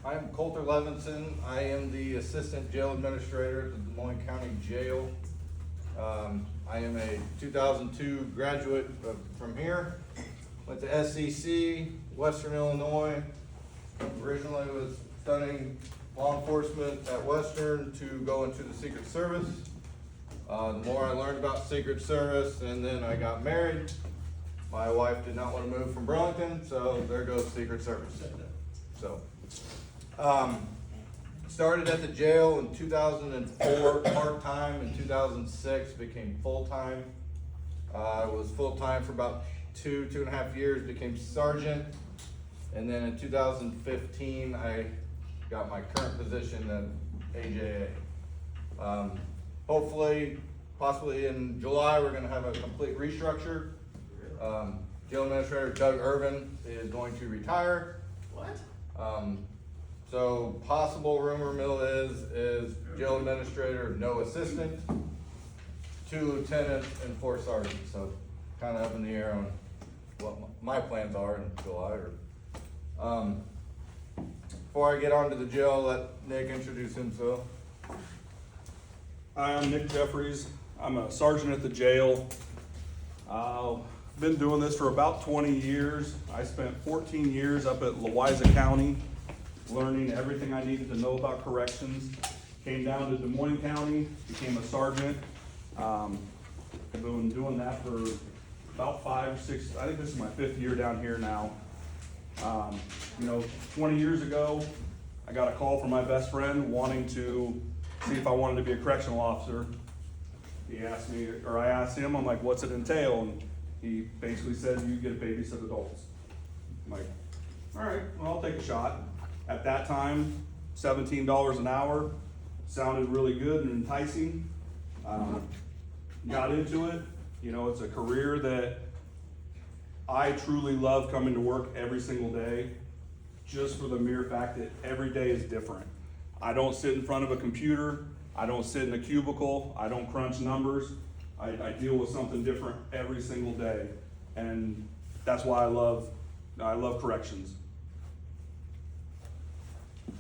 I'm Coltier Levinson. I am the Assistant Jail Administrator at the Des Moines County Jail. I am a 2002 graduate from here. Went to SEC, Western Illinois. Originally was studying law enforcement at Western to go into the Secret Service. The more I learned about Secret Service, and then I got married. My wife did not want to move from Burlington, so there goes Secret Service. So, started at the jail in 2004, part-time. In 2006, became full-time. I was full-time for about two and a half years, became sergeant. And then in 2015, I got my current position at AJA. Hopefully, possibly in July, we're gonna have a complete restructure. Jail Administrator Doug Irvin is going to retire. What? So possible rumor mill is jail administrator, no assistant, 2 lieutenants and 4 sergeants. So kind of up in the air on what my plans are in July. Before I get on to the jail, let Nick introduce himself. Hi, I'm Nick Jeffries. I'm a sergeant at the jail. Been doing this for about 20 years. I spent 14 years up at Louisa County, learning everything I needed to know about corrections. Came down to Des Moines County, became a sergeant. I've been doing that for about 5 or 6, I think this is my 5th year down here now. 20 years ago, I got a call from my best friend wanting to see if I wanted to be a correctional officer. He asked me, or I asked him, I'm like, what's it entail? And he basically said, you get to babysit adults. I'm like, all right, well, I'll take a shot. At that time, $17 an hour sounded really good and enticing. Got into it. It's a career that I truly love coming to work every single day, just for the mere fact that every day is different. I don't sit in front of a computer. I don't sit in a cubicle. I don't crunch numbers. I deal with something different every single day, and that's why I love corrections.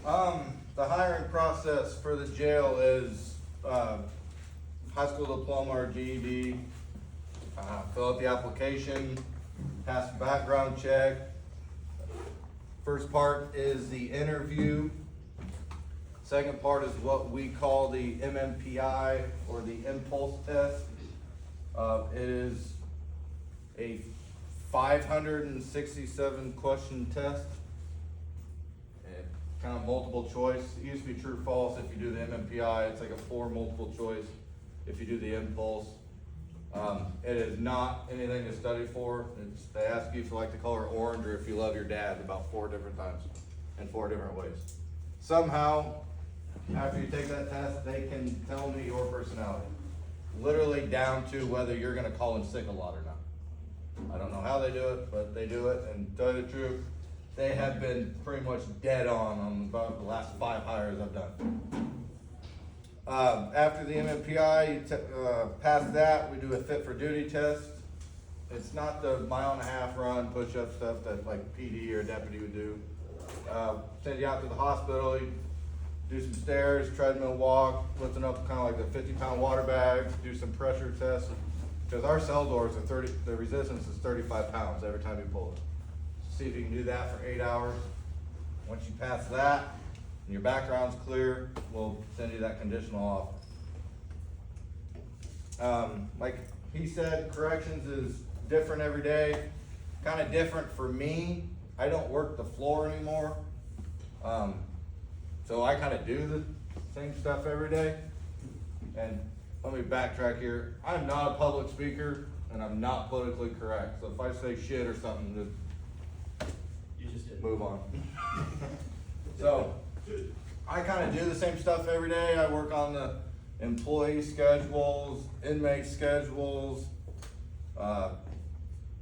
The hiring process for the jail is high school diploma or GED. Fill out the application, pass the background check. First part is the interview. Second part is what we call the MMPI or the impulse test. It is a 567 question test. Kind of multiple choice. It used to be true false if you do the MMPI. It's like a 4 multiple choice if you do the impulse. It is not anything to study for. They ask you if you like the color orange or if you love your dad about 4 different times in 4 different ways. Somehow, after you take that test, they can tell me your personality. Literally down to whether you're gonna call in sick a lot or not. I don't know how they do it, but they do it, and to tell you the truth, they have been pretty much dead on about the last 5 hires I've done. After the MMPI, you pass that, we do a fit for duty test. It's not the 1.5 mile run, push-up stuff that like PD or deputy would do. Send you out to the hospital, you do some stairs, treadmill walk, lifting up kind of like the 50-pound water bags, do some pressure tests. Because our cell doors are the resistance is 35 pounds every time you pull it. See if you can do that for 8 hours. Once you pass that, and your background's clear, we'll send you that conditional offer. Like he said, corrections is different every day. Kind of different for me. I don't work the floor anymore. So I kind of do the same stuff every day. And let me backtrack here. I'm not a public speaker and I'm not politically correct. So if I say shit or something, just move on. So I kind of do the same stuff every day. I work on the employee schedules, inmate schedules,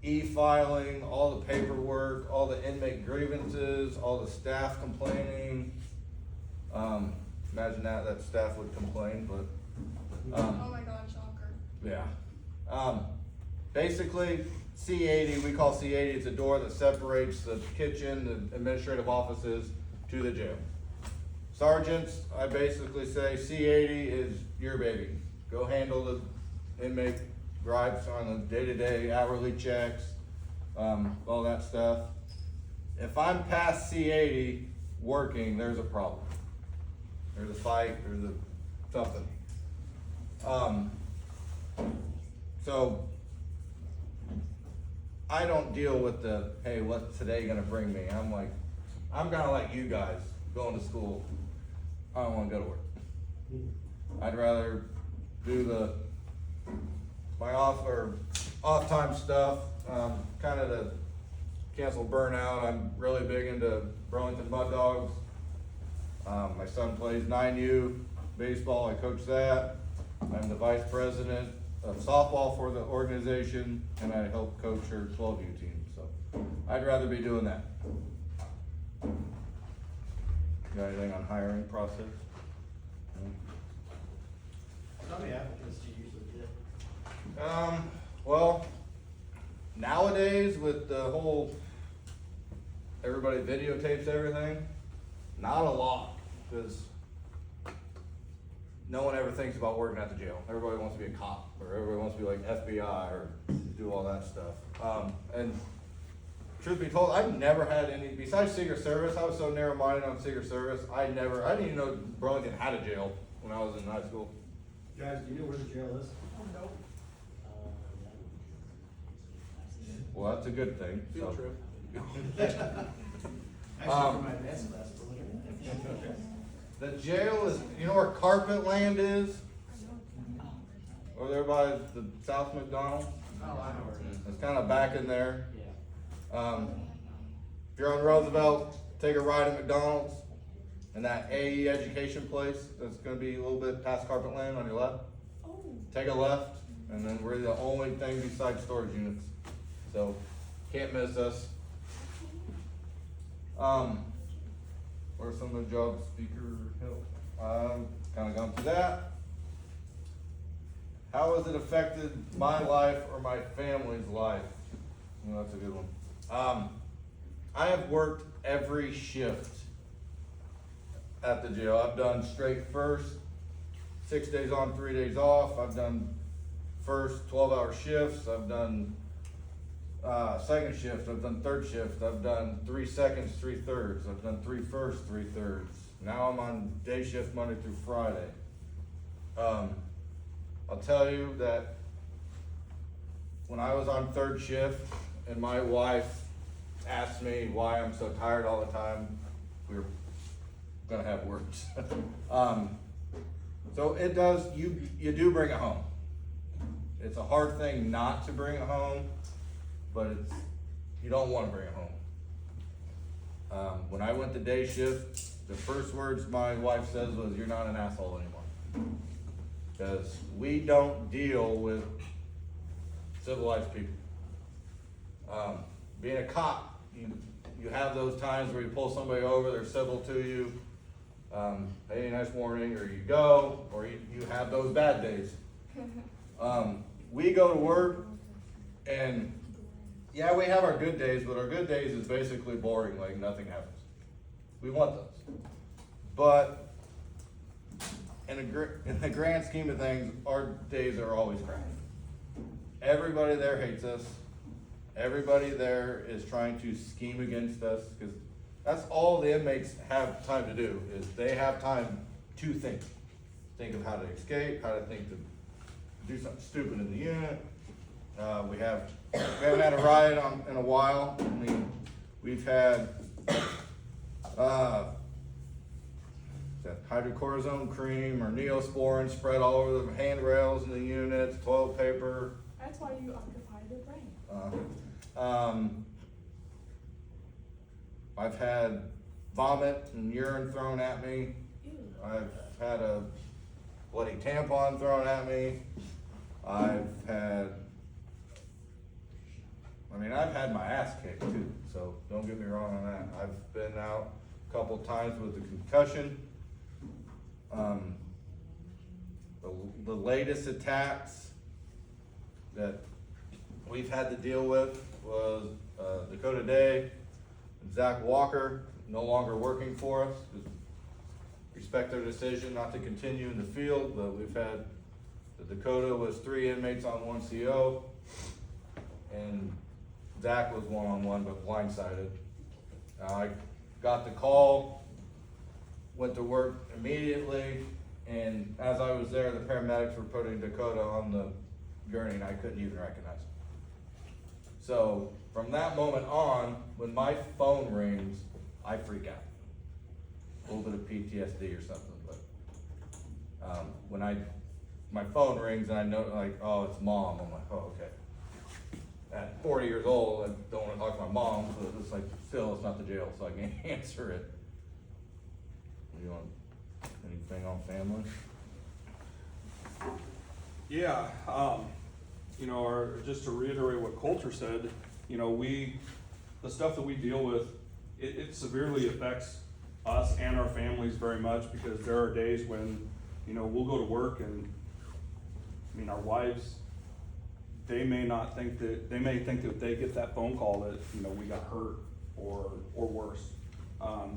e-filing, all the paperwork, all the inmate grievances, all the staff complaining. Imagine that staff would complain, but oh my god, shocker. yeah. Basically, C80, we call C80, it's a door that separates the kitchen, the administrative offices, to the jail. Sergeants, I basically say C80 is your baby. Go handle the inmate gripes on the day-to-day hourly checks, all that stuff. If I'm past C80 working, there's a problem. There's a fight, there's something. So I don't deal with the, hey, what's today gonna bring me? I'm kinda like you guys, going to school. I don't wanna go to work. I'd rather do my off time stuff, kinda to cancel burnout. I'm really big into Burlington Mud Dogs. My son plays 9U baseball, I coach that. I'm the vice president of softball for the organization, and I help coach her 12U team, so I'd rather be doing that. Got anything on hiring process? How many applicants do you usually get? Well, nowadays with the whole, everybody videotapes everything, not a lot, because no one ever thinks about working at the jail. Everybody wants to be a cop, or everybody wants to be like FBI, or do all that stuff. And truth be told, I've never had any, besides Secret Service, I was so narrow-minded on Secret Service, I didn't even know Burlington had a jail when I was in high school. Guys, do you know where the jail is? Well, that's a good thing. Field trip. Actually, for my advanced class, we're looking at. The jail is, you know where Carpet Land is? Over there by the South McDonald? Oh, I know where it is. It's kind of back in there. Yeah. If you're on Roosevelt, take a ride at McDonald's and that AE education place that's gonna be a little bit past Carpet Land on your left. Take a left, and then we're the only thing besides storage units. So, can't miss us. What are some of the jobs speaker help? Kind of gone through that. How has it affected my life or my family's life? Well, that's a good one. I have worked every shift at the jail. I've done straight first, 6 days on, 3 days off. I've done first 12-hour shifts. I've done second shift. I've done third shift. I've done 3 seconds, 3 thirds. I've done 3 firsts, 3 thirds. Now I'm on day shift Monday through Friday. I'll tell you that when I was on third shift and my wife asked me why I'm so tired all the time, we were gonna have words. So it does, you do bring it home. It's a hard thing not to bring it home, but you don't wanna bring it home. When I went to day shift, the first words my wife says was, "You're not an asshole anymore." Because we don't deal with civilized people. Being a cop, you have those times where you pull somebody over, they're civil to you, hey, nice morning, or you go, or you have those bad days. We go to work, and yeah, we have our good days, but our good days is basically boring, like nothing happens. We want those. But in the grand scheme of things, our days are always crappy. Everybody there hates us. Everybody there is trying to scheme against us, because that's all the inmates have time to do, is they have time to think. Think of how to escape, how to think to do something stupid in the unit. We haven't had a riot in a while. I mean, we've had that hydrocortisone cream or Neosporin spread all over the handrails in the units, toilet paper. That's why you occupy the brain. I've had vomit and urine thrown at me. Ew. I've had a bloody tampon thrown at me. I've had my ass kicked too, so don't get me wrong on that. I've been out a couple times with a concussion. The latest attacks that we've had to deal with was Dakota Day and Zach Walker. no longer working for us. Respect their decision not to continue in the field, but we've had, the Dakota was 3 inmates on 1 CO, and Zach was 1-on-1 but blindsided. I got the call, went to work immediately, and as I was there, the paramedics were putting Dakota on the gurney and I couldn't even recognize him. So from that moment on, when my phone rings, I freak out. A little bit of PTSD or something, but when my phone rings and I know, like, oh, it's mom, I'm like, oh, okay. At 40 years old, I don't want to talk to my mom, so it's like, still, it's not the jail, so I can't answer it. You want anything on family? Yeah, you know, or just to reiterate what Colter said, you know, the stuff that we deal with, it severely affects us and our families very much, because there are days when, you know, we'll go to work and, I mean, our wives, they may think that they get that phone call that, you know, we got hurt or worse.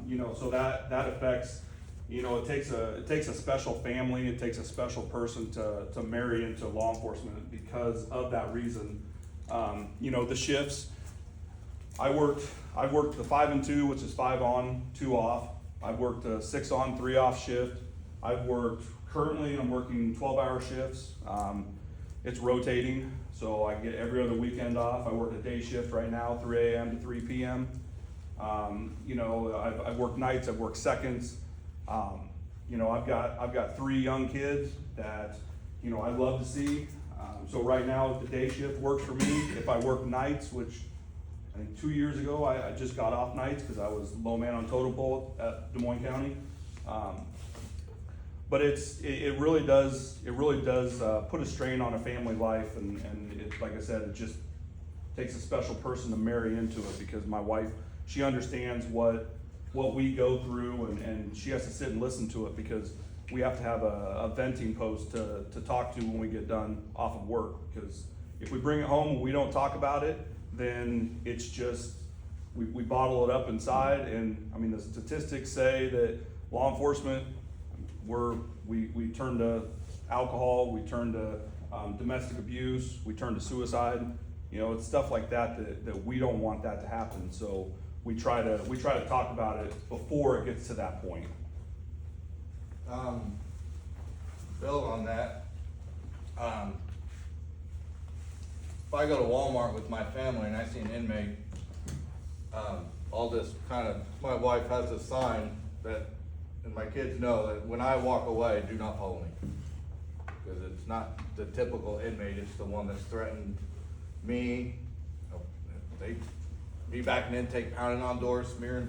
You know, so that affects, you know, it takes a special family, it takes a special person to marry into law enforcement because of that reason. You know, the shifts, I've worked the 5 and 2, which is 5 on, 2 off. I've worked a 6 on, 3 off shift. Currently I'm working 12-hour shifts. It's rotating, so I get every other weekend off. I work a day shift right now, 3 a.m. to 3 p.m. You know, I've worked nights, I've worked seconds. You know, I've got 3 young kids that, you know, I love to see. So right now the day shift works for me. If I work nights, which I think 2 years ago I just got off nights because I was low man on totem pole at Des Moines County. But it really does put a strain on a family life, and it, like I said, it just takes a special person to marry into it, because my wife, she understands what we go through, and she has to sit and listen to it, because we have to have a venting post to talk to when we get done off of work. Because if we bring it home and we don't talk about it, then it's just, we bottle it up inside. And I mean, the statistics say that law enforcement, we turn to alcohol, we turn to domestic abuse, we turn to suicide. You know, it's stuff like that we don't want that to happen. So we try to talk about it before it gets to that point. Bill, on that, if I go to Walmart with my family and I see an inmate, I'll just my wife has a sign that, and my kids know that when I walk away, do not follow me. Because it's not the typical inmate, it's the one that's threatened me. They be back in intake, pounding on doors, smearing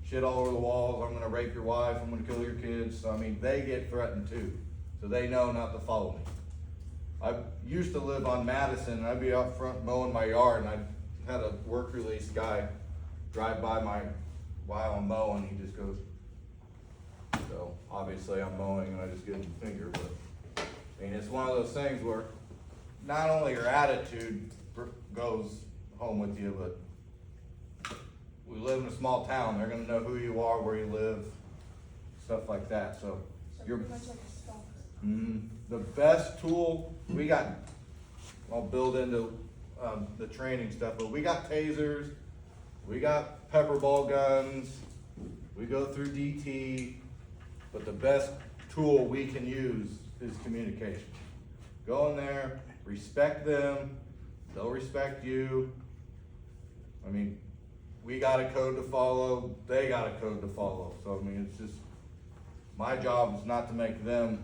shit all over the walls. I'm gonna rape your wife, I'm gonna kill your kids. So I mean, they get threatened too. So they know not to follow me. I used to live on Madison, and I'd be out front mowing my yard, and I had a work release guy drive by while I'm mowing, he just goes, so obviously I'm mowing and I just give him a finger, but I mean, it's one of those things where not only your attitude goes home with you, but we live in a small town, they're gonna know who you are, where you live, stuff like that, so. You're pretty much like a stalker. The best tool we got, I'll build into the training stuff, but we got tasers, we got pepper ball guns, we go through DT, but the best tool we can use is communication. Go in there, respect them, they'll respect you. I mean, we got a code to follow, they got a code to follow, so I mean, it's just, my job is not to make them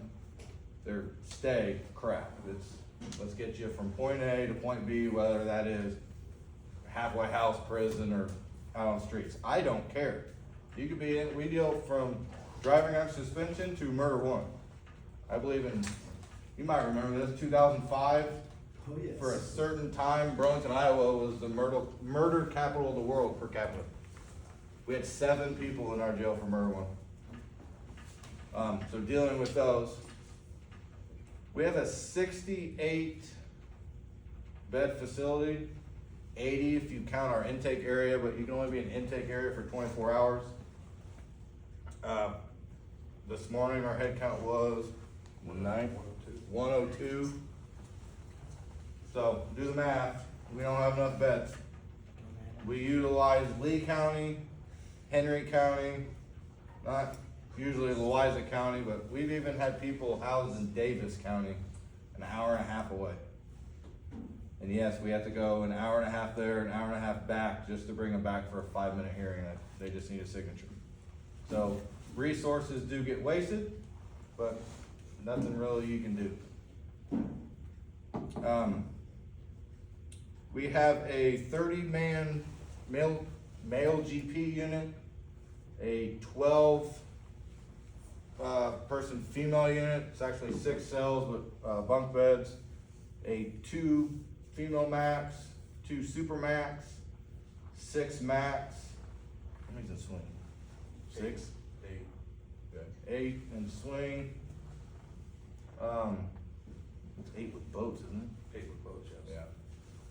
their stay crap. It's, let's get you from point A to point B, whether that is halfway house, prison, or out on the streets. I don't care. You could be in, we deal from driving on suspension to murder one. I believe in, you might remember this, 2005. Oh, yes. For a certain time, Burlington, Iowa was the murder capital of the world per capita. We had 7 people in our jail for murder one. So dealing with those, we have a 68 bed facility, 80 if you count our intake area, but you can only be in intake area for 24 hours. this morning our head count was 102. So do the math, we don't have enough beds. We utilize Lee County, Henry County, not usually Louisa County, but we've even had people housed in Davis County, an hour and a half away. And yes, we have to go an hour and a half there, an hour and a half back, just to bring them back for a 5-minute hearing, they just need a signature. So, resources do get wasted, but nothing really you can do. We have a 30-man male GP unit, a 12 person female unit. It's actually 6 cells with bunk beds, a 2 female max, 2 super max, 6 max. How many's in swing? 6? 8 in swing. It's 8 with boats, isn't it? 8 with boats, yes. Yeah.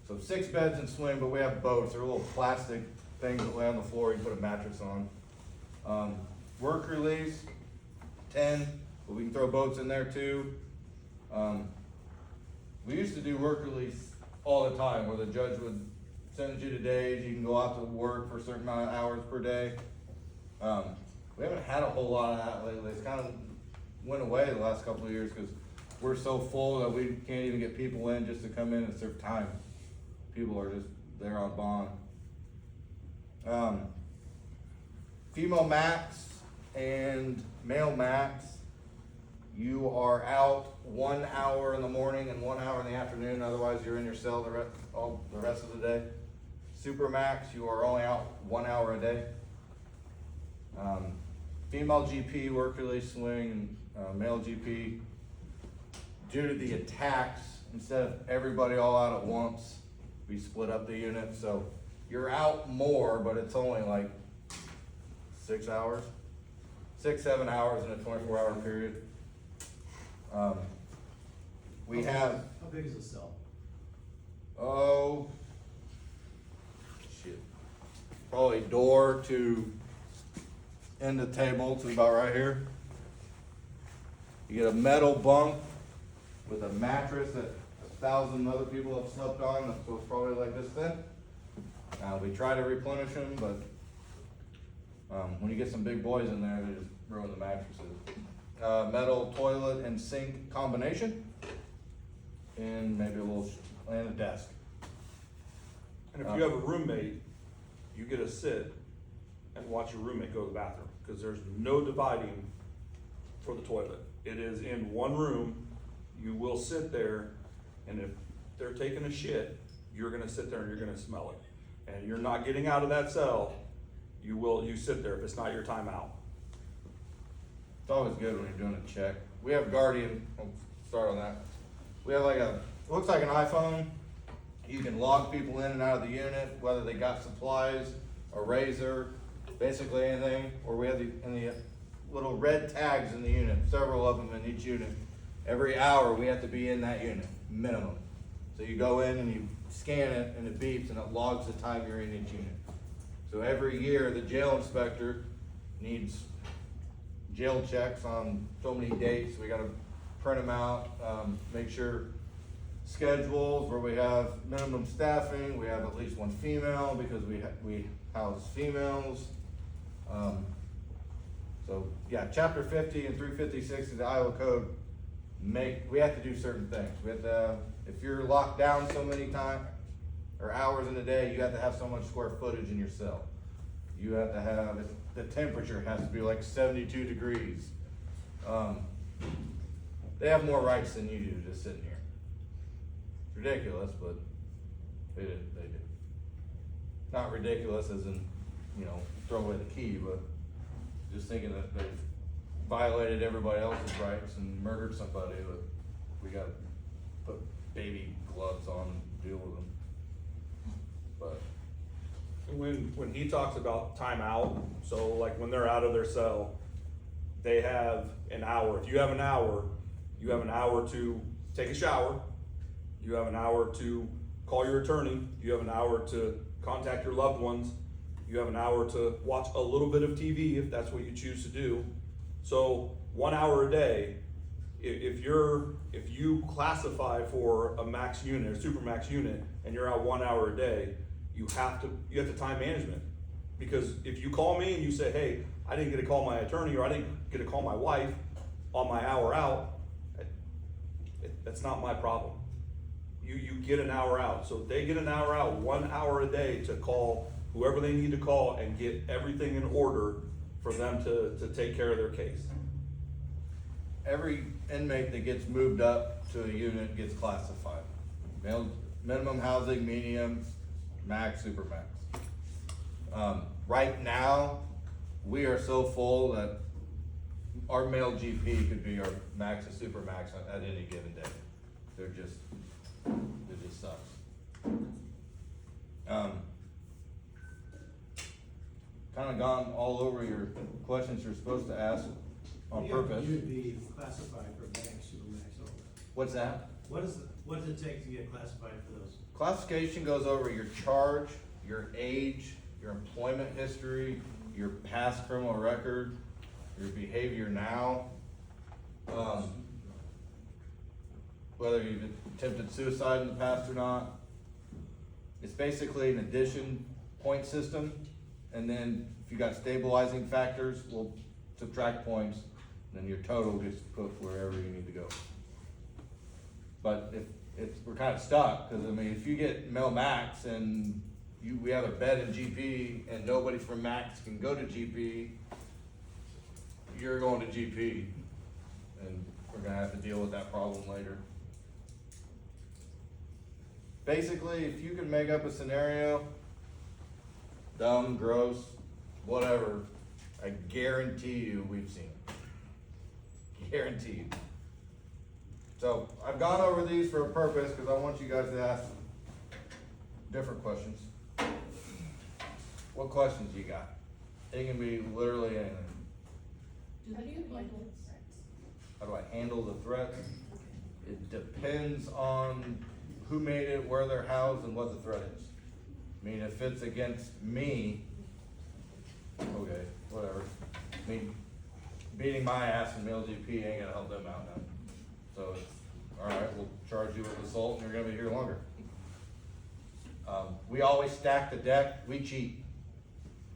So 6 beds in swing, but we have boats. They're little plastic things that lay on the floor. You put a mattress on. Work release, 10, but we can throw boats in there too. We used to do work release all the time, where the judge would send you to days. You can go out to work for a certain amount of hours per day. We haven't had a whole lot of that lately. It's kind of went away the last couple of years because we're so full that we can't even get people in just to come in and serve time. People are just there on bond. Female max and male max, you are out 1 hour in the morning and 1 hour in the afternoon. Otherwise, you're in your cell the rest of the day. Super max, you are only out 1 hour a day. Female GP, work release swing, and male GP, due to the attacks, instead of everybody all out at once, we split up the unit. So you're out more, but it's only like 6 hours, 6-7 hours in a 24-hour period. We have, How big is the cell? oh, shit, probably door to end of table to about right here. You get a metal bunk with a mattress that 1,000 other people have slept on, so it's probably like this thin. We try to replenish them, but when you get some big boys in there, they just ruin the mattresses. Metal toilet and sink combination, and maybe and a desk. And if you have a roommate, you get to sit and watch your roommate go to the bathroom, because there's no dividing for the toilet. It is in one room. You will sit there, and if they're taking a shit, you're gonna sit there and you're gonna smell it. And you're not getting out of that cell. You sit there if it's not your time out. It's always good when you're doing a check. We have Guardian, I'll start on that. We have like looks like an iPhone. You can log people in and out of the unit, whether they got supplies, a razor, basically anything. Or we have the little red tags in the unit, several of them in each unit. Every hour we have to be in that unit, minimum. So you go in and you scan it and it beeps and it logs the time you're in each unit. So every year the jail inspector needs jail checks on so many dates. We gotta print them out, make sure schedules where we have minimum staffing, we have at least 1 female because we house females. So yeah, chapter 50 and 356 of the Iowa Code we have to do certain things. We have to, if you're locked down so many times or hours in a day, you have to have so much square footage in your cell. You have to have, the temperature has to be like 72 degrees. They have more rights than you do just sitting here. It's ridiculous, but they do. Not ridiculous as in, throw away the key, but just thinking that they've violated everybody else's rights and murdered somebody, but we gotta put baby gloves on and deal with them. But When he talks about time out, so like when they're out of their cell, they have an hour. If you have an hour, you have an hour to take a shower. You have an hour to call your attorney. You have an hour to contact your loved ones. You have an hour to watch a little bit of TV if that's what you choose to do. So 1 hour a day, if you classify for a max unit, a super max unit, and you're out 1 hour a day, you have to time management. Because if you call me and you say, hey, I didn't get to call my attorney, or I didn't get to call my wife on my hour out, that's not my problem. You get an hour out. So they get an hour out, 1 hour a day to call whoever they need to call and get everything in order for them to take care of their case. Every inmate that gets moved up to a unit gets classified. Minimum housing, medium, max, super max. Right now, we are so full that our male GP could be our max and super max at any given day. It just sucks. Kind of gone all over your questions you're supposed to ask on purpose. You'd be classified for max, super max, all that. What's that? What does it take to get classified for those? Classification goes over your charge, your age, your employment history, your past criminal record, your behavior now, whether you've attempted suicide in the past or not. It's basically an addition point system, and then if you got stabilizing factors, we'll subtract points, then your total gets put wherever you need to go. But we're kind of stuck, because I mean, if you get male max and we have a bed in GP and nobody from max can go to GP, you're going to GP, and we're gonna have to deal with that problem later. Basically, if you can make up a scenario, dumb, gross, whatever, I guarantee you we've seen it. Guarantee you. So I've gone over these for a purpose, because I want you guys to ask different questions. What questions you got? It can be literally anything. How do you handle threats? How do I handle the threats? It depends on who made it, where they're housed, and what the threat is. I mean, if it's against me, okay, whatever. I mean, beating my ass in male GP ain't gonna help them out none. So, alright, we'll charge you with assault and you're gonna be here longer. We always stack the deck, we cheat.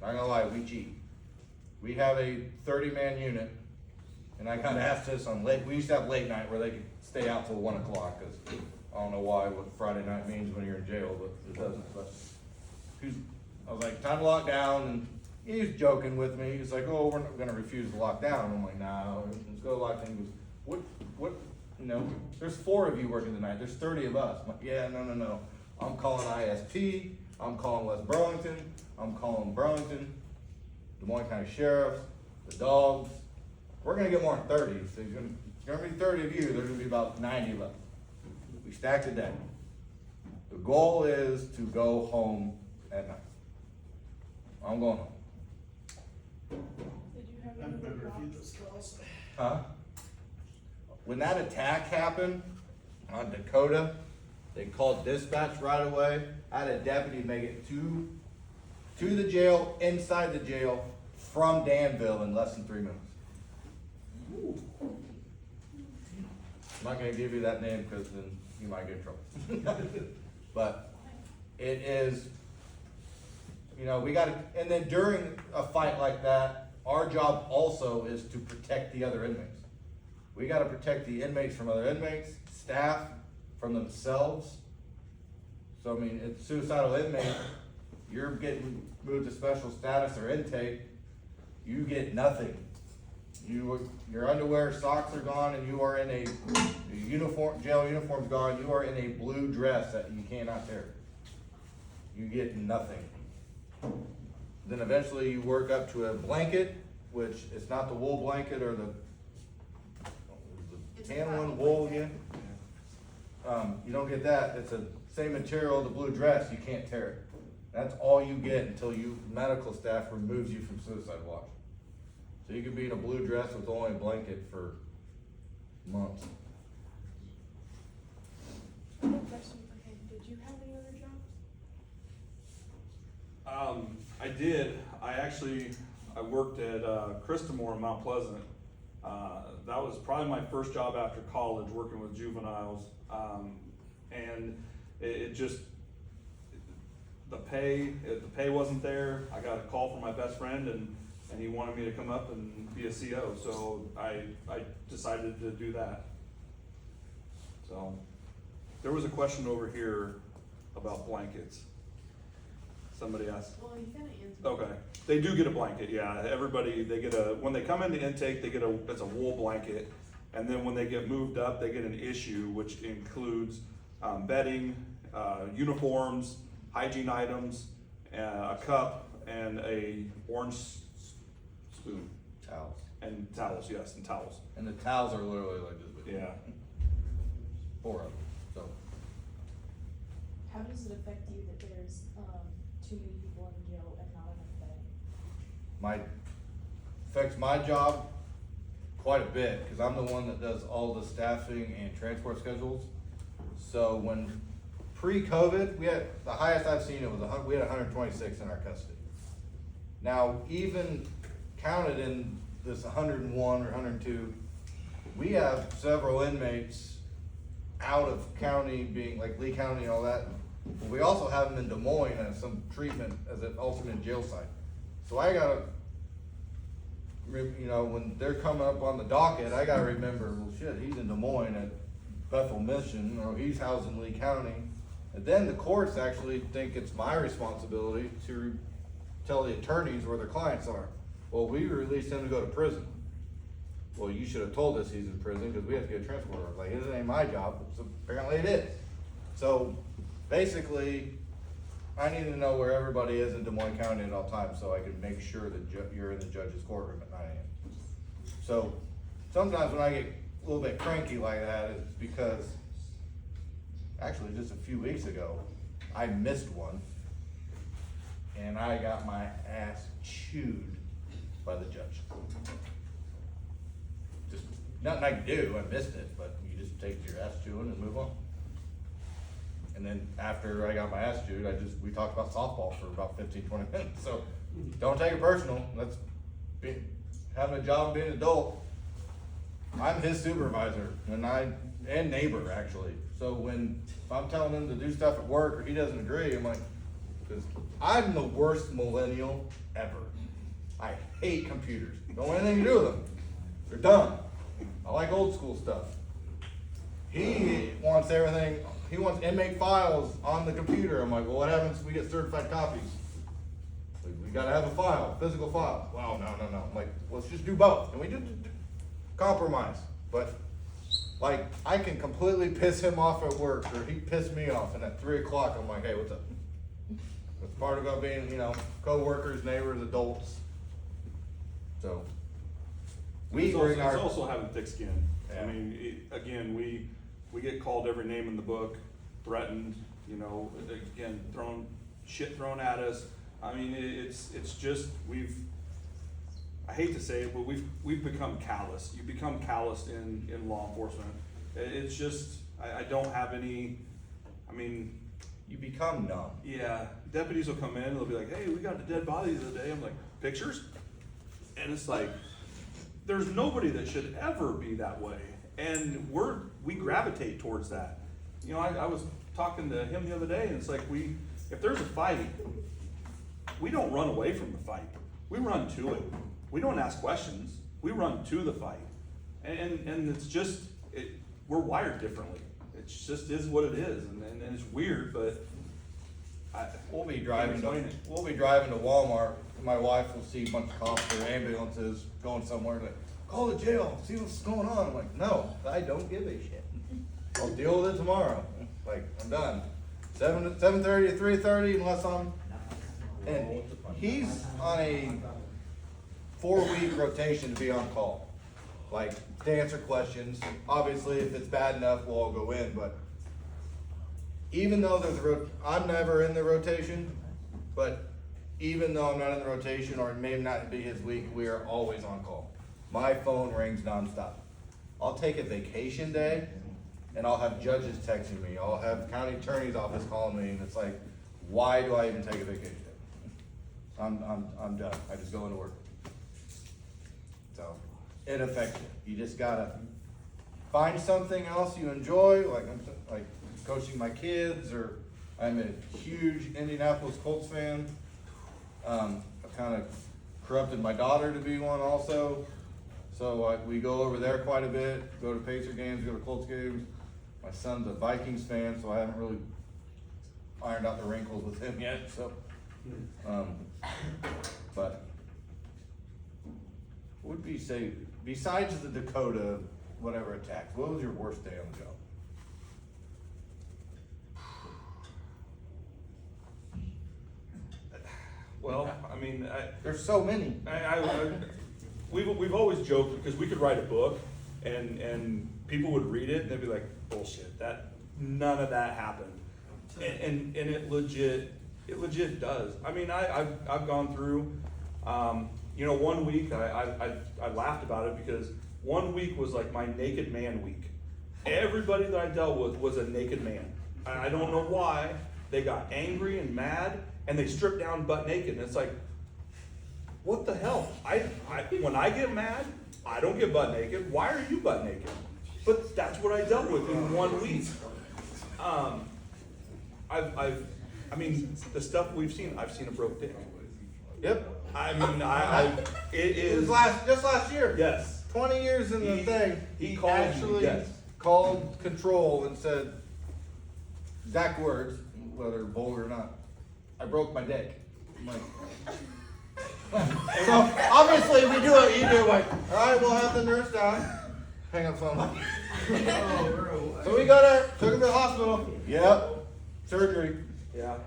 Not gonna lie, we cheat. We have a 30-man unit, and I kinda asked this on we used to have late night where they could stay out till 1 o'clock, cause I don't know what Friday night means when you're in jail, but it doesn't, but I was like, time to lock down, and he was joking with me, he's like, oh, we're not gonna refuse to lock down, and I'm like, no, let's go lock down. He goes, what, you know, there's 4 of you working tonight, there's 30 of us. I'm like, yeah, no, I'm calling ISP, I'm calling West Burlington, I'm calling Burlington, Des Moines County Sheriffs, the dogs. We're gonna get more than 30, so it's gonna be 30 of you, there's gonna be about 90 left. We stacked it down. The goal is to go home at night. I'm going home. Did you have any problems? Huh? When that attack happened on Dakota, they called dispatch right away. I had a deputy make it to the jail, inside the jail, from Danville in less than 3 minutes. I'm not gonna give you that name because then you might get in trouble. But it is, you know, we gotta, and then during a fight like that, our job also is to protect the other inmates. We gotta protect the inmates from other inmates, staff from themselves. So I mean, it's suicidal inmate, you're getting moved to special status or intake, you get nothing. Your underwear, socks are gone, and you are in a uniform, jail uniform's gone, you are in a blue dress that you cannot tear. You get nothing. Then eventually you work up to a blanket, which is not the wool blanket or the tan one, wool again. You don't get that, it's the same material, the blue dress, you can't tear it. That's all you get until medical staff removes you from suicide watch. So you could be in a blue dress with only a blanket for months. I have a question for him. Did you have any other jobs? I did. I worked at Christamore in Mount Pleasant, That was probably my first job after college, working with juveniles. And it just, the pay wasn't there. I got a call from my best friend and he wanted me to come up and be a CO, so I decided to do that. So, there was a question over here about blankets. Somebody asked. Well, you kinda answered. Okay, they do get a blanket, yeah, everybody, they get when they come into intake, they get it's a wool blanket, and then when they get moved up, they get an issue, which includes, bedding, uniforms, hygiene items, a cup, and a orange spoon, Towels. and towels, yes, and towels, And the towels are literally like this big. yeah. 4 of them, so. How does it affect you that there's, too many people in jail and not enough bed? Affects my job quite a bit, cause I'm the one that does all the staffing and transport schedules. So when pre-COVID, we had, the highest I've seen it was we had 126 in our custody. Now, even counted in this 101 or 102, we have several inmates out of county, being like Lee County and all that. But we also have them in Des Moines as some treatment as an ultimate jail site. So I gotta, when they're coming up on the docket, I gotta remember, well, shit, he's in Des Moines at Bethel Mission, or he's housed in Lee County. And then the courts actually think it's my responsibility to tell the attorneys where their clients are. Well, we released him to go to prison. Well, you should have told us he's in prison because we have to get a transport order. Like, it ain't my job, so apparently it is. So basically, I need to know where everybody is in Des Moines County at all times so I can make sure that you're in the judge's courtroom at 9 a.m. So sometimes when I get a little bit cranky like that, it's because actually just a few weeks ago, I missed one and I got my ass chewed by the judge. Just nothing I can do, I missed it, but you just take your ass chewing and move on. And then after I got my ass chewed, we talked about softball for about 15, 20 minutes. So don't take it personal. Having a job and being an adult, I'm his supervisor and neighbor actually. So if I'm telling him to do stuff at work or he doesn't agree, I'm like, because I'm the worst millennial ever. I hate computers. Don't want anything to do with them. They're dumb. I like old school stuff. He wants everything, he wants inmate files on the computer. I'm like, well, what happens if we get certified copies? We gotta have a file, physical file. Well, no. I'm like, let's just do both. And we just compromise. But like, I can completely piss him off at work, or he pissed me off, and at 3 o'clock, I'm like, hey, what's up? It's part of being, co-workers, neighbors, adults. So, It's also having thick skin. Yeah. I mean, again, we get called every name in the book, threatened, again, shit thrown at us. I mean, it's just, I hate to say it, but we've become callous. You become calloused in law enforcement. It's just, I don't have any, you become numb. yeah, deputies will come in, they'll be like, hey, we got a dead body the other day. I'm like, pictures? And it's like, there's nobody that should ever be that way. And we gravitate towards that. I was talking to him the other day, and it's like if there's a fight, we don't run away from the fight. We run to it. We don't ask questions. We run to the fight. And it's just, we're wired differently. It just is what it is, and it's weird, but We'll be driving to explain it. Walmart. My wife will see a bunch of cops or ambulances going somewhere, like, call the jail, see what's going on. I'm like, no, I don't give a shit. I'll deal with it tomorrow. Like, I'm done. 7:30 to 3:30 unless and he's on a 4-week rotation to be on call. Like, to answer questions. Obviously, if it's bad enough, we'll all go in, but even though I'm never in the rotation, but even though I'm not in the rotation, or it may not be his week, we are always on call. My phone rings nonstop. I'll take a vacation day, and I'll have judges texting me. I'll have county attorney's office calling me, and it's like, why do I even take a vacation day? I'm done. I just go into work. So, it affects you. You just gotta find something else you enjoy, like coaching my kids, or I'm a huge Indianapolis Colts fan. I've kind of corrupted my daughter to be one also. So we go over there quite a bit, go to Pacer games, go to Colts games. My son's a Vikings fan, so I haven't really ironed out the wrinkles with him yet, so. But what would you say, besides the Dakota, whatever attack, what was your worst day on the job? Well, I mean, There's so many. we've always joked because we could write a book and people would read it and they'd be like, bullshit, none of that happened. And it legit does. I mean, I've gone through, 1 week I laughed about it because 1 week was like my naked man week. Everybody that I dealt with was a naked man. I don't know why. They got angry and mad and they stripped down butt naked. And it's like, what the hell? When I get mad, I don't get butt naked. Why are you butt naked? But that's what I dealt with in 1 week. I mean, the stuff we've seen, I've seen a broke dick. Yep. I mean, it It is. was just last year. Yes. 20 years in the thing. He called me, actually yes. called control and said, exact words, whether vulgar or not, I broke my dick. I'm like, so obviously we do what you do, like, all right, we'll have the nurse down. Hang up phone. So we go there, took him to the hospital. Yep. Surgery. Yeah.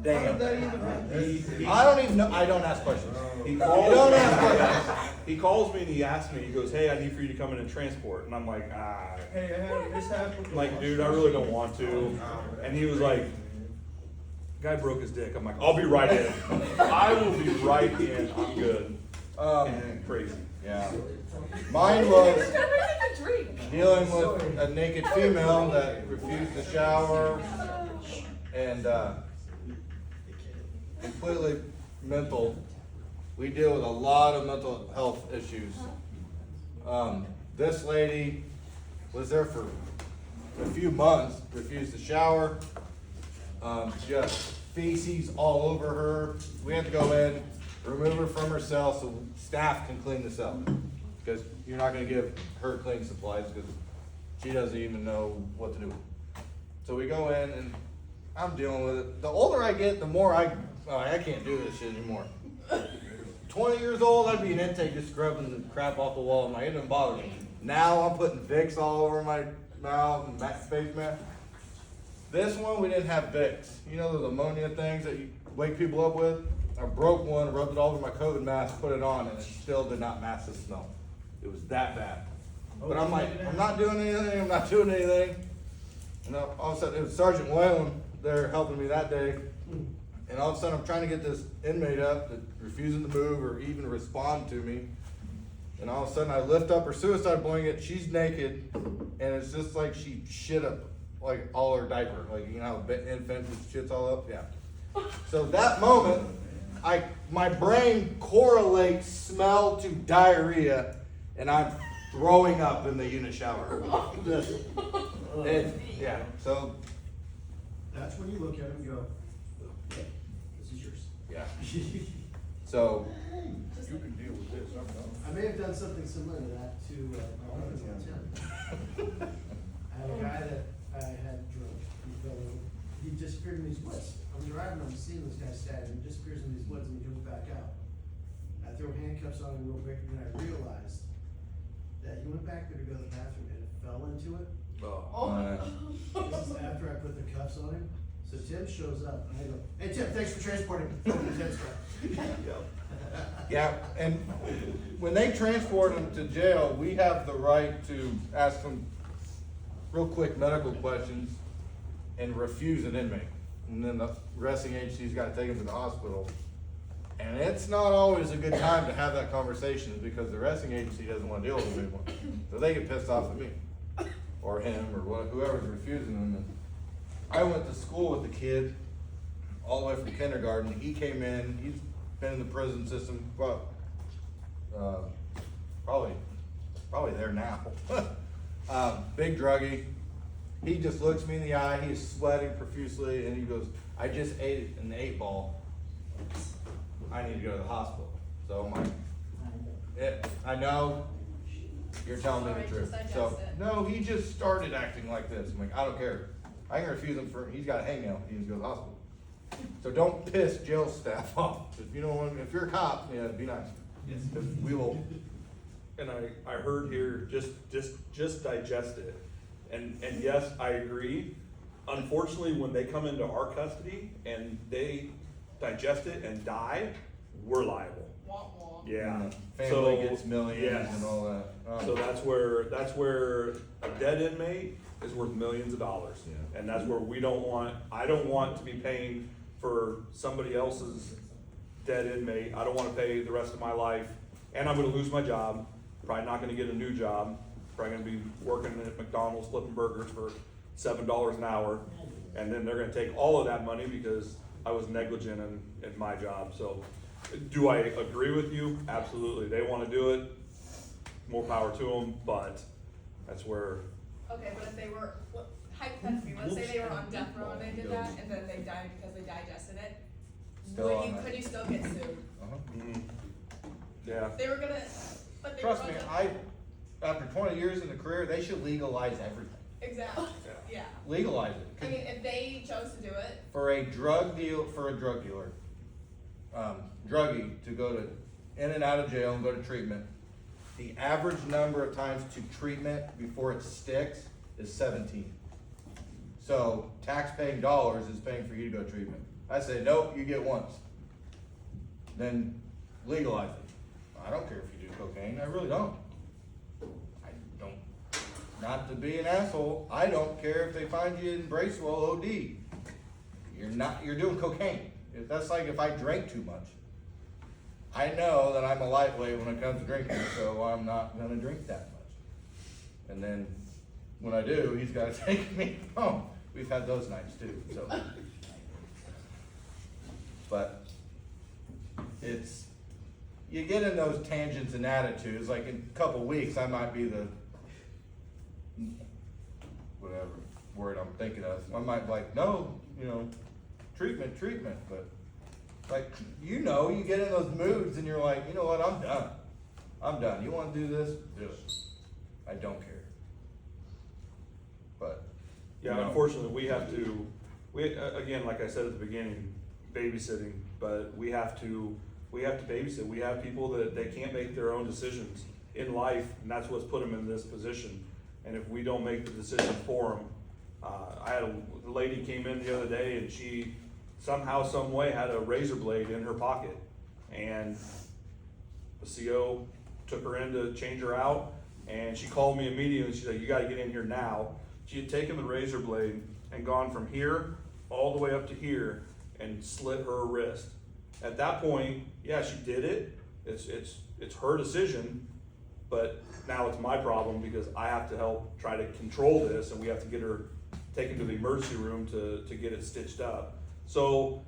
Damn. He I don't even know. I don't ask questions. He calls, You don't ask questions. he calls me and he asks me, he goes, hey, I need for you to come in and transport. And I'm like, Hey, I had this happen. I'm like, dude, I really don't want to. And he was like, guy broke his dick. I'm like, I'll be right in. I will be right in. I'm good. And crazy. Yeah. Mine was It's gonna make a drink. dealing with a naked female that refused to shower and completely mental. We deal with a lot of mental health issues. This lady was there for a few months, refused to shower, just feces all over her. We had to go in, remove her from her cell so staff can clean the cell. Because you're not gonna give her cleaning supplies because she doesn't even know what to do. So we go in and I'm dealing with it. The older I get, the more I can't do this shit anymore. 20 years old, I'd be an intake just scrubbing the crap off the wall. I'm like, it didn't bother me. Now I'm putting Vicks all over my mouth and face mask. This one, we didn't have Vicks. You know those ammonia things that you wake people up with? I broke one, rubbed it all over my COVID mask, put it on, and it still did not mask the smell. It was that bad. But I'm like, I'm not doing anything. And all of a sudden, it was Sergeant Whalen there helping me that day. And all of a sudden, I'm trying to get this inmate up that's refusing to move or even respond to me. And all of a sudden, I lift up her suicide blanket. She's naked, and it's just like she shit up like all her diaper. Like, you know how infant just shits all up? Yeah. So that moment, my brain correlates smell to diarrhea, and I'm throwing up in the unit shower. Yeah, so. That's when you look at it and go, this is yours. Yeah. So. You can deal with this, I'm not. I may have done something similar to that to my husband, Tim. I had a guy that I had drunk. He disappeared in these woods. I'm driving, I'm seeing this guy stabbed, he disappears in these woods and he comes back out. I throw handcuffs on him real quick and I realized that he went back there to go to the bathroom and fell into it. This is after I put the cuffs on him. So Tim shows up and I go, hey Tim, thanks for transporting me. Tim's Yeah, and when they transport them to jail, we have the right to ask them real quick medical questions and refuse an inmate. And then the arresting agency's gotta take them to the hospital. And it's not always a good time to have that conversation because the arresting agency doesn't wanna deal with them anymore. So they get pissed off at me, or him, or whoever's refusing them. And I went to school with the kid all the way from kindergarten. He came in, he's been in the prison system, probably probably there now. Big druggie. He just looks me in the eye, he's sweating profusely, and he goes, I just ate an 8-ball. I need to go to the hospital. So I'm like, I know, you're telling me Sorry, the truth. just So, digest it. no, he just started acting like this. I'm like, I don't care. I can refuse him he's got a hangnail, he needs to go to the hospital. So don't piss jail staff off. If you don't want, if you're a cop, yeah, be nice. Yes. 'Cause we will, And I heard here, just digest it. And yes, I agree. Unfortunately, when they come into our custody and they digest it and die, we're liable. Womp womp. Yeah. family So, gets millions yes. and all that. So that's where a dead inmate is worth millions of dollars. Yeah. And that's where I don't want to be paying for somebody else's dead inmate. I don't wanna pay the rest of my life, and I'm gonna lose my job, probably not gonna get a new job, probably gonna be working at McDonald's flipping burgers for $7 an hour. And then they're gonna take all of that money because I was negligent in my job, so. Do I agree with you? Absolutely. They wanna do it, more power to them, but that's where, Okay, but if they were, hypothetically, let's say they were on death row and they did that, and then they died because they digested it, Still on could that. you still get sued? Uh-huh. yeah. They were gonna, but they Trust were me, gonna. after 20 years in the career, they should legalize everything. Exactly, yeah. Legalize I it. mean, if they chose to do it, For a drug dealer, druggie to go to, in and out of jail and go to treatment, the average number of times to treatment before it sticks is 17. So tax-paying dollars is paying for you to go to treatment. I say, nope, you get once. Then legalize it. I don't care if you do cocaine, I really don't. I don't, not to be an asshole, I don't care if they find you in Bracewell OD. You're doing cocaine. That's like if I drank too much. I know that I'm a lightweight when it comes to drinking, so I'm not gonna drink that much. And then, when I do, he's gotta take me home. We've had those nights too, so. But, you get in those tangents and attitudes, like in a couple weeks, I might be the, whatever word I'm thinking of, I might be like, no, treatment, but, like, you get in those moods and you're like, you know what, I'm done, you wanna do this, do it, I don't care. But. Yeah, unfortunately, again, like I said at the beginning, babysitting, but we have to babysit. We have people that they can't make their own decisions in life, and that's what's put them in this position. And if we don't make the decision for them, I had a lady came in the other day and she somehow, some way had a razor blade in her pocket. And the CO took her in to change her out, and she called me immediately. She said, you gotta get in here now. She had taken the razor blade and gone from here all the way up to here and slit her wrist. At that point, yeah, she did it. It's her decision, but now it's my problem because I have to help try to control this, and we have to get her taken to the emergency room to get it stitched up. So,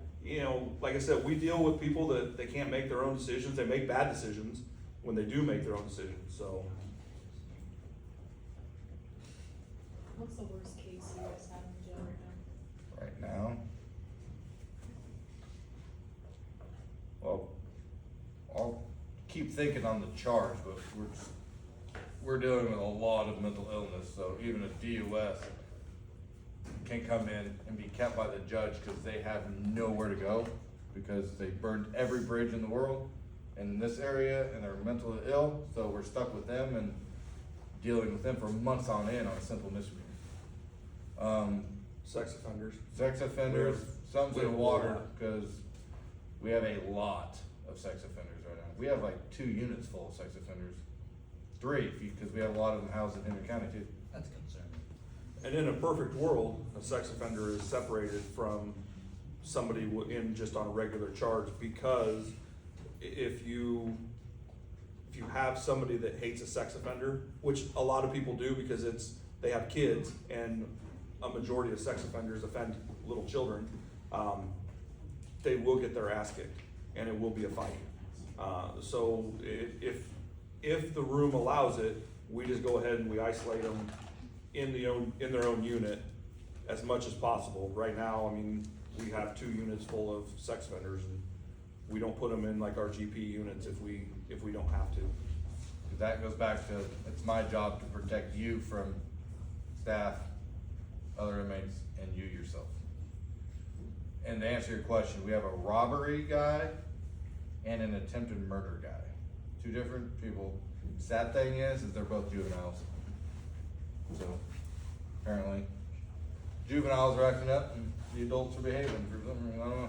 like I said, we deal with people that they can't make their own decisions. They make bad decisions when they do make their own decisions, so. What's the worst case you guys have in jail right now? Right now. Well, I'll keep thinking on the charge, but we're dealing with a lot of mental illness, so even a DUS can come in and be kept by the judge because they have nowhere to go because they burned every bridge in the world in this area and they're mentally ill, so we're stuck with them and dealing with them for months on end on a simple misdemeanor. Sex offenders. Sex offenders, something's in the with water, water. cause we have a lot of sex offenders right now. We have like 2 units full of sex offenders. 3, cause we have a lot of them housed in Henry County too. That's concerning. And in a perfect world, a sex offender is separated from somebody in just on a regular charge, because if you have somebody that hates a sex offender, which a lot of people do because they have kids, and a majority of sex offenders offend little children, they will get their ass kicked, and it will be a fight. So if the room allows it, we just go ahead and we isolate them in their own unit as much as possible. Right now, I mean, we have 2 units full of sex offenders, and we don't put them in like our GP units if we don't have to. That goes back to, it's my job to protect you from staff, other inmates, and you yourself. And to answer your question, we have a robbery guy and an attempted murder guy. 2 different people. Sad thing is they're both juveniles. So apparently juveniles are acting up and the adults are behaving for some reason, I don't know.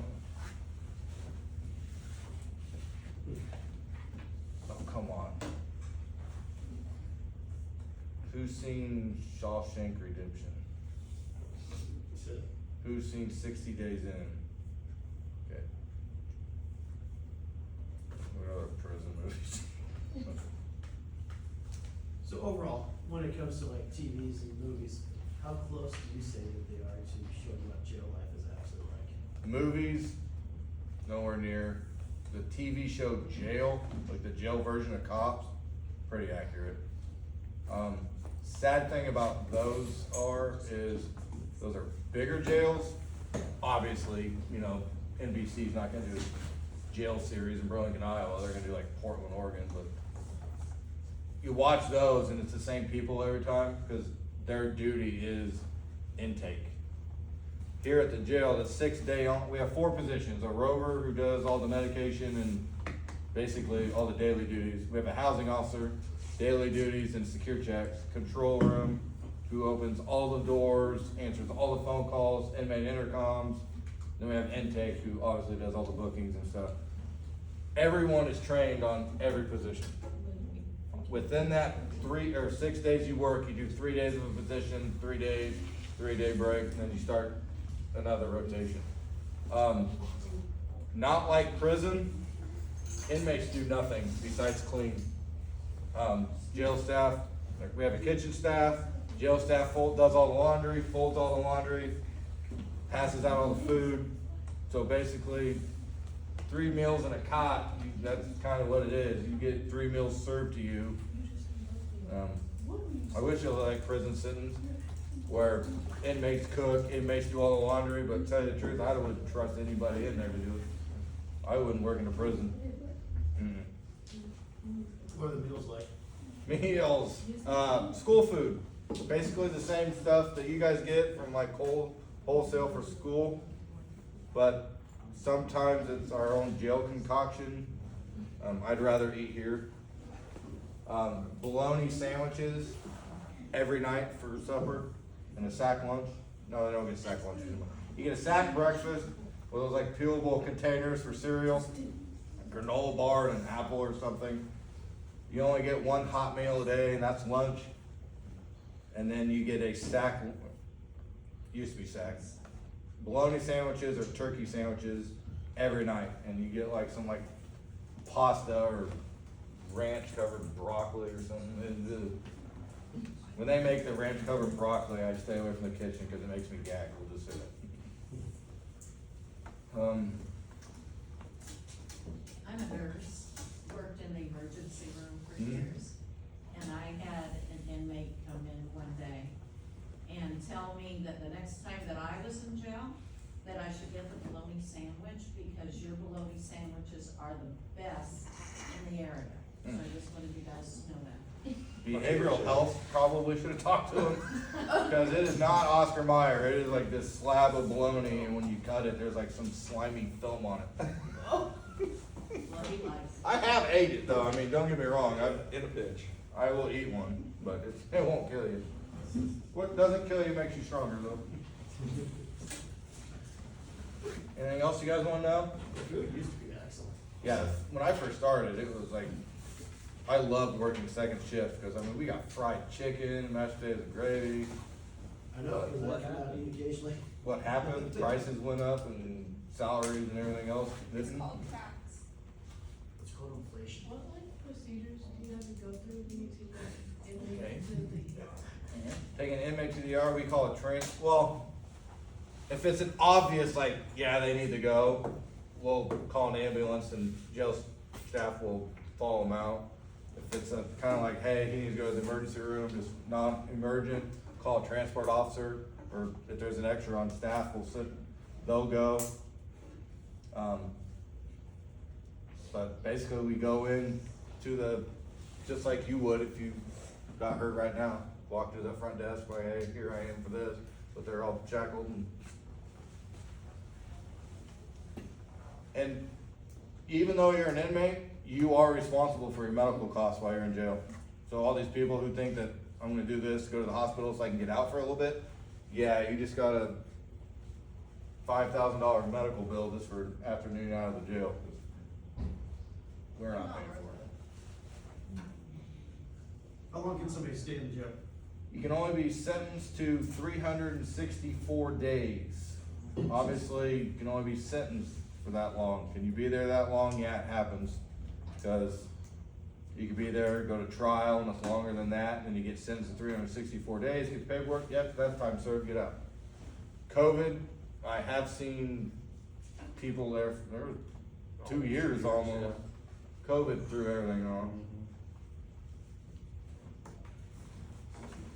Oh, come on. Who's seen Shawshank Redemption? Who's seen 60 Days In? Okay. What other prison movies? So overall, when it comes to like TVs and movies, how close do you say that they are to showing what jail life is actually like? Movies, nowhere near. The TV show Jail, like the jail version of Cops, pretty accurate. Sad thing about those is those are bigger jails. Obviously, you know, NBC's not gonna do a jail series in Burlington, Iowa. They're gonna do like Portland, Oregon, but you watch those and it's the same people every time because their duty is intake. Here at the jail, the 6-day on, we have 4 positions: a rover who does all the medication and basically all the daily duties. We have a housing officer, daily duties and secure checks, control room, who opens all the doors, answers all the phone calls, inmate intercoms. Then we have intake, who obviously does all the bookings and stuff. Everyone is trained on every position. Within that 3 or 6 days you work, you do 3 days of a position, 3 days, 3-day break, and then you start another rotation. Not like prison, inmates do nothing besides clean. Jail staff, like we have a kitchen staff, jail staff does all the laundry, folds all the laundry, passes out all the food. So basically, 3 meals in a cot, that's kind of what it is. You get 3 meals served to you. I wish it was like prison sentence where inmates cook, inmates do all the laundry, but to tell you the truth, I wouldn't trust anybody in there to do it. I wouldn't work in a prison. What are the meals like? Meals, school food, basically the same stuff that you guys get from like wholesale for school, but sometimes it's our own jail concoction. I'd rather eat here. Bologna sandwiches every night for supper and a sack lunch. No, they don't get sack lunch anymore. You get a sack breakfast with those like peelable containers for cereal, a granola bar and an apple or something. You only get 1 hot meal a day, and that's lunch. And then you get a sack, used to be sacks, bologna sandwiches or turkey sandwiches every night. And you get like some like pasta or ranch covered broccoli or something. When they make the ranch covered broccoli, I stay away from the kitchen because it makes me gag. We'll just say that. I'm a nurse, worked in the emergency room for Mhm. years, and I had an inmate come in one day and tell me that the next time that I was in jail, that I should get the bologna sandwich because your bologna sandwiches are the best in the area. So I just wanted you guys to know that. Behavioral health probably should have talked to him because it is not Oscar Mayer. It is like this slab of bologna, and when you cut it, there's like some slimy film on it. Bloody life. I have ate it though. I mean, don't get me wrong. In a pinch. I will eat one, but it won't kill you. What doesn't kill you makes you stronger though. Anything else you guys want to know? Food used to be excellent. Yeah, when I first started, it was like, I loved working second shift because I mean, we got fried chicken, mashed potatoes and gravy. I know, because I come out and eat occasionally. What happened? Prices went up and salaries and everything else It's didn't. called tax. It's called inflation. What like procedures do you have to go through when you take an Okay. inmate to the? Take an inmate to the ER, we call it well, if it's an obvious, like, yeah, they need to go, we'll call an ambulance and jail staff will follow them out. If it's a kinda like, hey, he needs to go to the emergency room, just non-emergent, call a transport officer, or if there's an extra on staff, they'll go. But basically, we go in to just like you would if you got hurt right now, walk to the front desk, like, hey, here I am for this, but they're all shackled and even though you're an inmate, you are responsible for your medical costs while you're in jail. So all these people who think that I'm gonna do this, go to the hospital so I can get out for a little bit, yeah, you just got a $5,000 medical bill just for an afternoon out of the jail. We're not paying for it. How long can somebody stay in jail? You can only be sentenced to 364 days. Obviously, you can only be sentenced for that long. Can you be there that long? Yeah, it happens. Because you could be there, go to trial, and it's longer than that, and then you get sentenced to 364 days, get paperwork, yep, that's time served, get out. COVID, I have seen people there were 2 years almost. COVID threw everything on.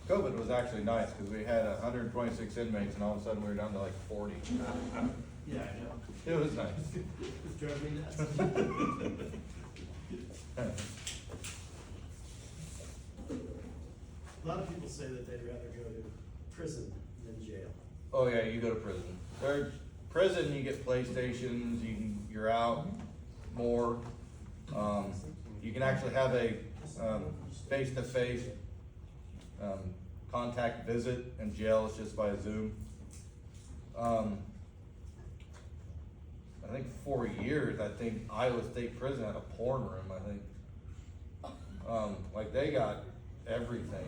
COVID was actually nice, because we had 126 inmates, and all of a sudden we were down to like 40. Yeah, I know. It was nice. It drove me nuts. A lot of people say that they'd rather go to prison than jail. Oh yeah, you go to prison. Prison, you get PlayStations, you're out more. You can actually have a face-to-face contact visit. In jail, it's just by Zoom. I think for years, Iowa State Prison had a porn room, I think. Like they got everything.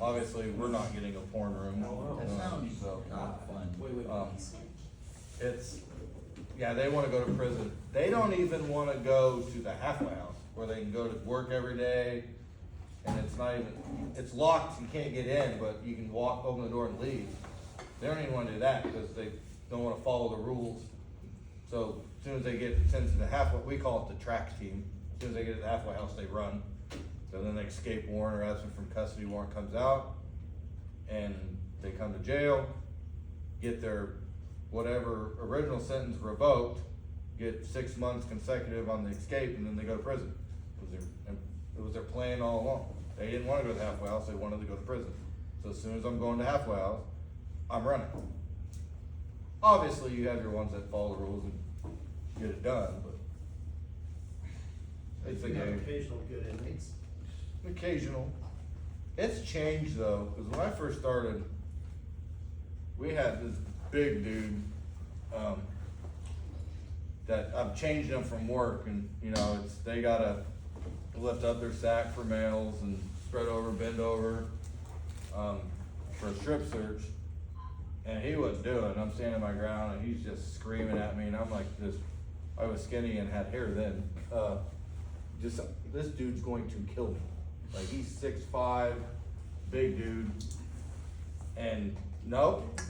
Obviously, we're not getting a porn room. That sounds not fun. Yeah, they wanna go to prison. They don't even wanna go to the halfway house where they can go to work every day. And it's locked, you can't get in, but you can open the door and leave. They don't even wanna do that because they don't wanna follow the rules. So as soon as they get sent to the halfway, we call it the track team. As soon as they get to the halfway house, they run. So then they escape warrant or absent from custody warrant comes out, and they come to jail, get their whatever original sentence revoked, get 6 months consecutive on the escape, and then they go to prison. It was their plan all along. They didn't want to go to the halfway house, they wanted to go to prison. So as soon as I'm going to halfway house, I'm running. Obviously, you have your ones that follow the rules and get it done, but it's a You have game. occasional good inmates. Occasional. It's changed though, because when I first started, we had this big dude, that I've changed them from work, and they gotta lift up their sack for males and spread over, bend over, for a strip search. And he wasn't doing it. I'm standing my ground and he's just screaming at me, and I'm like this. I was skinny and had hair then. This dude's going to kill me. Like he's 6'5", big dude. And nope,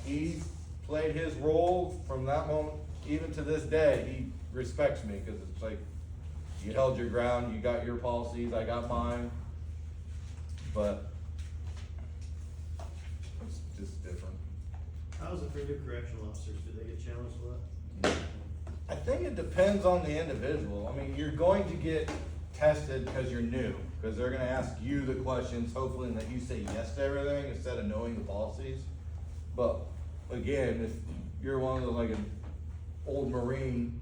he played his role from that moment, even to this day. He respects me because it's like, you held your ground, you got your policies, I got mine. But it's just different. How's it for new correctional officers? Do they get challenged a lot? I think it depends on the individual. I mean, you're going to get tested because you're new, because they're gonna ask you the questions, hopefully, and that you say yes to everything instead of knowing the policies. But again, if you're one of those, like an old Marine,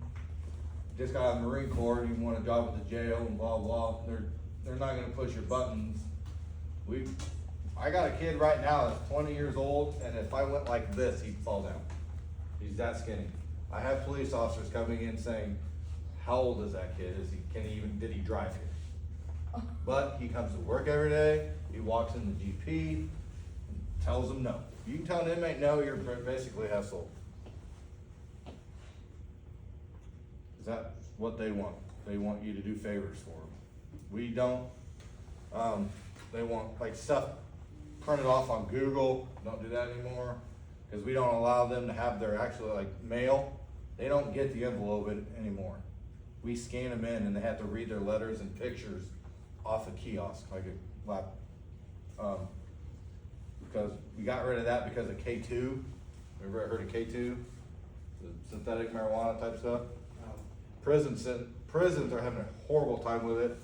just got out of the Marine Corps, and you want a job at the jail and blah, blah, they're not gonna push your buttons. I got a kid right now that's 20 years old, and if I went like this, he'd fall down. He's that skinny. I have police officers coming in saying, how old is that kid? Did he drive here? But he comes to work every day, he walks in the GP, and tells them no. If you can tell an inmate no, you're basically half sold. Is that what they want? They want you to do favors for them. We don't. They want like stuff printed off on Google. Don't do that anymore, because we don't allow them to have their actual like mail. They don't get the envelope anymore. we scan them in and they have to read their letters and pictures off a kiosk, like a lap. Because we got rid of that because of K2. Ever heard of K2? The synthetic marijuana type stuff? Prisons are having a horrible time with it.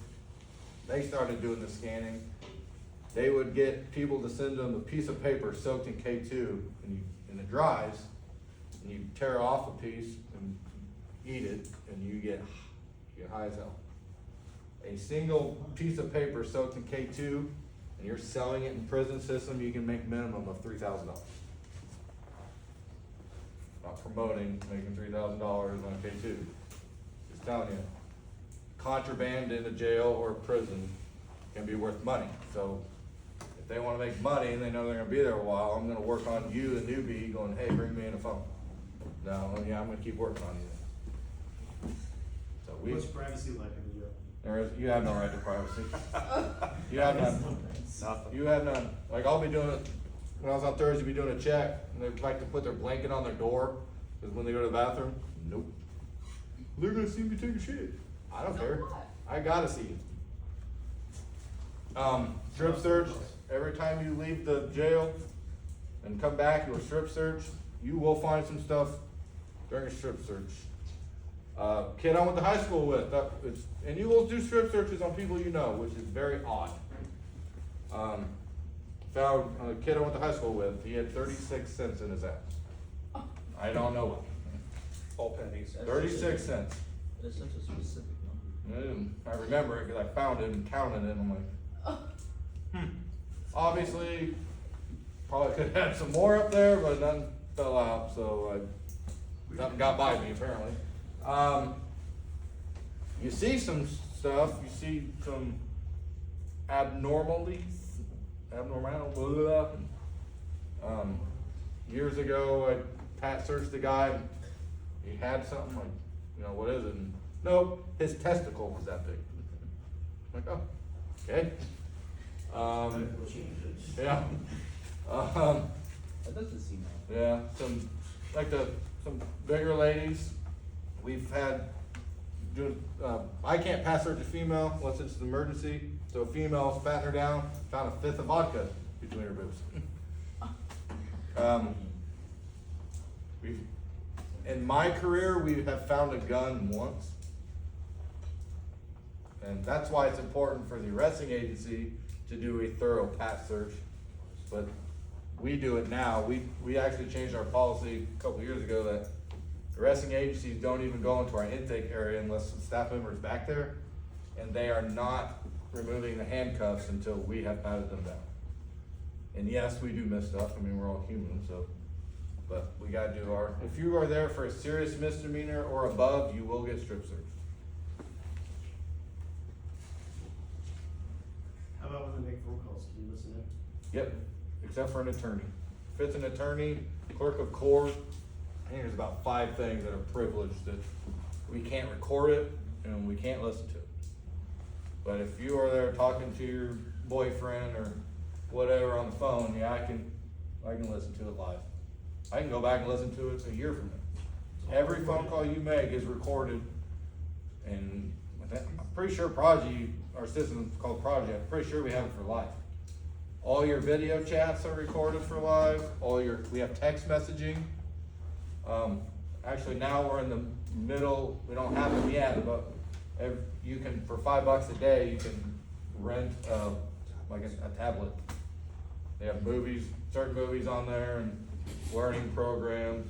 They started doing the scanning. They would get people to send them a piece of paper soaked in K2 and it dries, and you tear off a piece and eat it, and you get high as hell. A single piece of paper soaked in K2, and you're selling it in prison system, you can make minimum of $3,000. Not promoting making $3,000 on K2. Just telling you, contraband in a jail or prison can be worth money. So if they wanna make money and they know they're gonna be there a while, I'm gonna work on you, the newbie, going, hey, bring me in a phone. No, yeah, I'm gonna keep working on you. So What's privacy like in the jail? you have no right to privacy. You have none. You have none. Like, I'll be doing it, when I was on Thursday, be doing a check, and they'd like to put their blanket on their door, because when they go to the bathroom, nope. They're gonna see me take a shit. I don't care. I gotta see it. Strip search, every time you leave the jail and come back, you strip search, you will find some stuff during a strip search. Kid I went to high school with, and you will do strip searches on people you know, which is very odd. Found a kid I went to high school with, he had 36 cents in his ass. I don't know. All pennies. 36 cents. That's such a specific number. I remember it because I found it and counted it, and I'm like, Obviously, probably could have had some more up there, but none fell out, so nothing got by me apparently. You see some stuff, you see some abnormal. Years ago, I pat searched the guy, and he had something like, what is it? And nope, his testicle was that big. I'm like, oh, okay. Yeah. That doesn't seem right. Yeah, some bigger ladies, we've had, I can't pass search a female unless it's an emergency, so a female's patting her down, found a fifth of vodka between her boobs. In my career, we have found a gun once. And that's why it's important for the arresting agency to do a thorough pat search. But we do it now. We actually changed our policy a couple years ago that arresting agencies don't even go into our intake area unless the staff member is back there. And they are not removing the handcuffs until we have patted them down. And yes, we do miss stuff. I mean, we're all human, so. But we gotta do if you are there for a serious misdemeanor or above, you will get strip searched. How about when they make phone calls, can you listen in? Yep, except for an attorney. If it's an attorney, clerk of court, I think there's about 5 things that are privileged that we can't record it and we can't listen to it. But if you are there talking to your boyfriend or whatever on the phone, yeah, I can listen to it live. I can go back and listen to it a year from now. Every phone call you make is recorded, and I'm pretty sure Prodigy, our system is called Prodigy, I'm pretty sure we have it for live. All your video chats are recorded for live, we have text messaging. Actually now we're in the middle, we don't have them yet, but you can, for $5 a day, you can rent like a tablet. They have certain movies on there and learning programs.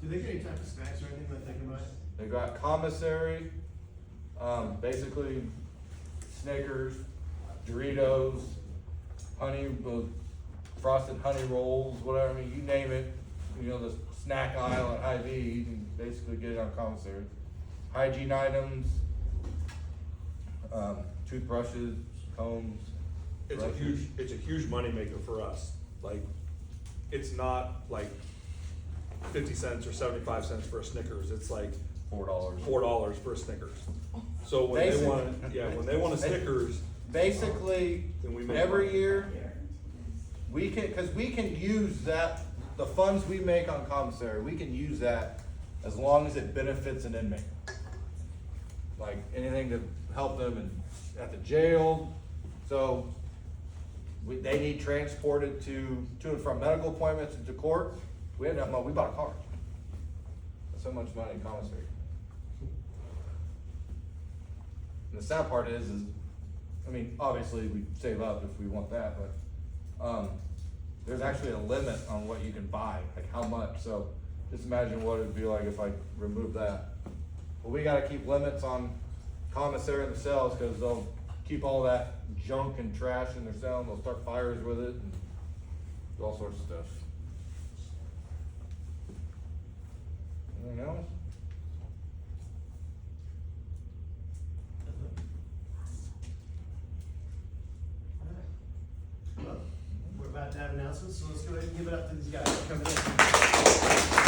Do they get any type of snacks or anything that they can buy? They got commissary, basically Snickers, Doritos, frosted honey rolls, whatever, I mean, you name it, the snack aisle at Hy-Vee, you can basically get it on commissary. Hygiene items, toothbrushes, combs. It's a huge moneymaker for us. Like, it's not like 50 cents or 75 cents for a Snickers. It's like $4 for a Snickers. So when they want a Snickers, basically, then we make every money. year, because we can use that, the funds we make on commissary, we can use that as long as it benefits an inmate. Like anything to help them at the jail, so they need transported to and from medical appointments and to court. We had enough money, we bought a car. That's so much money in commissary. And the sad part is, I mean, obviously we save up if we want that, but, there's actually a limit on what you can buy, like how much, so just imagine what it'd be like if I remove that. But we gotta keep limits on commissary and the cells, cause they'll keep all that junk and trash in their cell, and they'll start fires with it, and do all sorts of stuff. Anything else? Well, we're about to have announcements, so let's go ahead and give it up to these guys for coming in.